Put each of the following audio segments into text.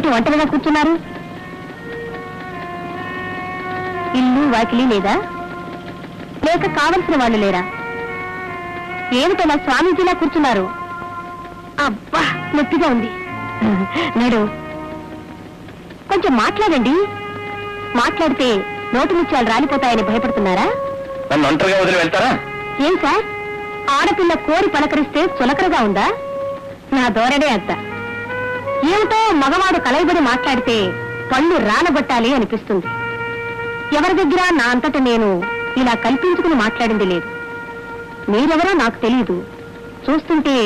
ఏమిటి ఒంటరిగా కూర్చున్నారు? ఇల్లు వాకిలి లేదా? లేక కావలసిన వాళ్ళు లేరా? ఏమిటలా స్వామీజీలా కూర్చున్నారు? అబ్బా నొప్పిగా ఉంది. నడు, కొంచెం మాట్లాడండి. మాట్లాడితే నోటి ముత్యాలు రాలిపోతాయని భయపడుతున్నారా? నన్ను ఒంటరిగా వదిలి వెళ్తారా? ఏం సార్, ఆడపిల్ల కోరి పలకరిస్తే చులకరగా ఉందా? నా ధోరణే అంత. ఏమిటో మగవాడు కలయబడి మాట్లాడితే పళ్ళు రాలగొట్టాలి అనిపిస్తుంది. ఎవరి దగ్గర నా అంతట నేను ఇలా కల్పించుకుని మాట్లాడింది లేదు. మీరెవరో నాకు తెలియదు. చూస్తుంటే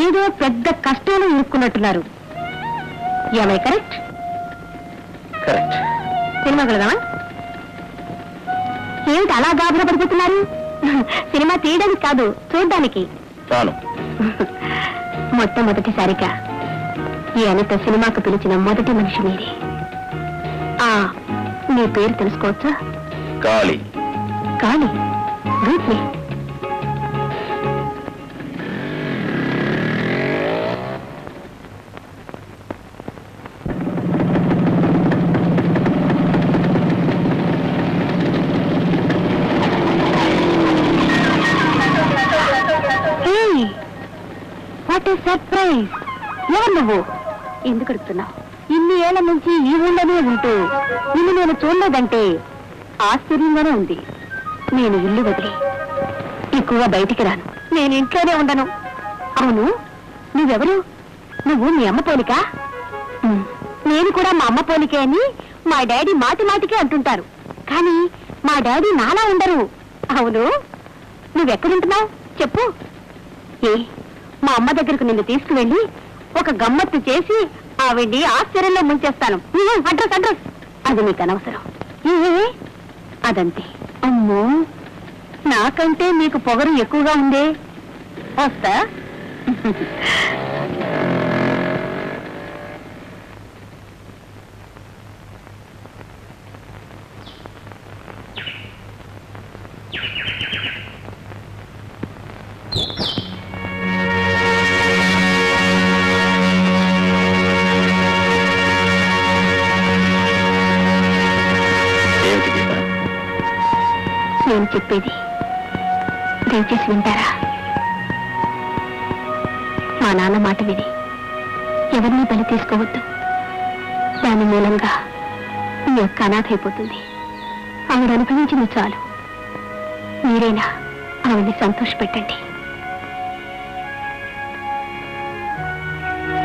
ఏదో పెద్ద కష్టంలో ఇరుక్కున్నట్టున్నారు. ఏమై కరెక్ట్? కరెక్ట్. సినిమా వెళదామా? ఏమిటి అలా గాబరా పడిపోతున్నారు? సినిమా తీయడానికి కాదు, చూడ్డానికి. మొట్టమొదటిసారిగా ఈ అనిత సినిమాకు పిలిచిన మొదటి మనిషి మీరే. మీ పేరు తెలుసుకోవచ్చా? Kali. Kali, good name. What a surprise! ఎవరు నువ్వు? ఎందుకు అడుగుతున్నావు? ఇన్ని ఏళ్ల నుంచి ఈ ఊళ్ళోనే ఉంటూ నిన్ను నేను చూడలేదంటే ఆశ్చర్యంగానే ఉంది. నేను ఇల్లు వదిలి ఎక్కువగా బయటికి రాను. నేను ఇంట్లోనే ఉండను. అవును, నువ్వెవరు? నువ్వు మీ అమ్మ పోలికా? నేను కూడా మా అమ్మ పోలికే అని మా డాడీ మాటి మాటికే అంటుంటారు. కానీ మా డాడీ నాలా ఉండరు. అవును, నువ్వెక్కడుంటున్నావు చెప్పు. మా అమ్మ దగ్గరకు నిన్ను తీసుకువెళ్ళి ఒక గమ్మత్తు చేసి ఆవిడ్ని ఆశ్చర్యంలో ముంచేస్తాను. అడ్రస్ అడ్రస్ అది నీకు అనవసరం. అదంతే. అమ్మో, నాకంటే నీకు పొగరు ఎక్కువగా ఉందే. వస్తా. నేను చెప్పేది దయచేసి వింటారా? మా నాన్న మాట విని ఎవరిని బలి తీసుకోవద్దు. దాని మూలంగా మీ యొక్క అనాథ అయిపోతుంది. ఆవిడ అనుభవించింది చాలు. మీరైనా ఆవిడ్ని సంతోషపెట్టండి.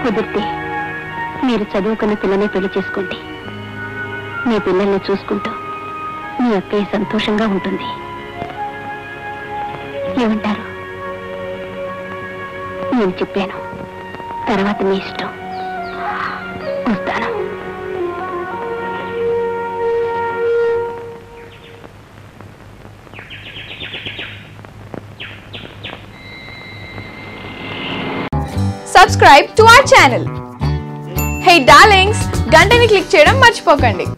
కుదిరితే మీరు చదువుకున్న పిల్లనే పెళ్లి చేసుకోండి. మీ పిల్లల్ని చూసుకుంటూ మీ అక్కయ్య సంతోషంగా ఉంటుంది. ఏమంటారు? నేను చెప్పాను, తర్వాత మీ ఇష్టం. వస్తాను. Subscribe to our channel. Hey darlings, గంటని click చేయడం మర్చిపోకండి.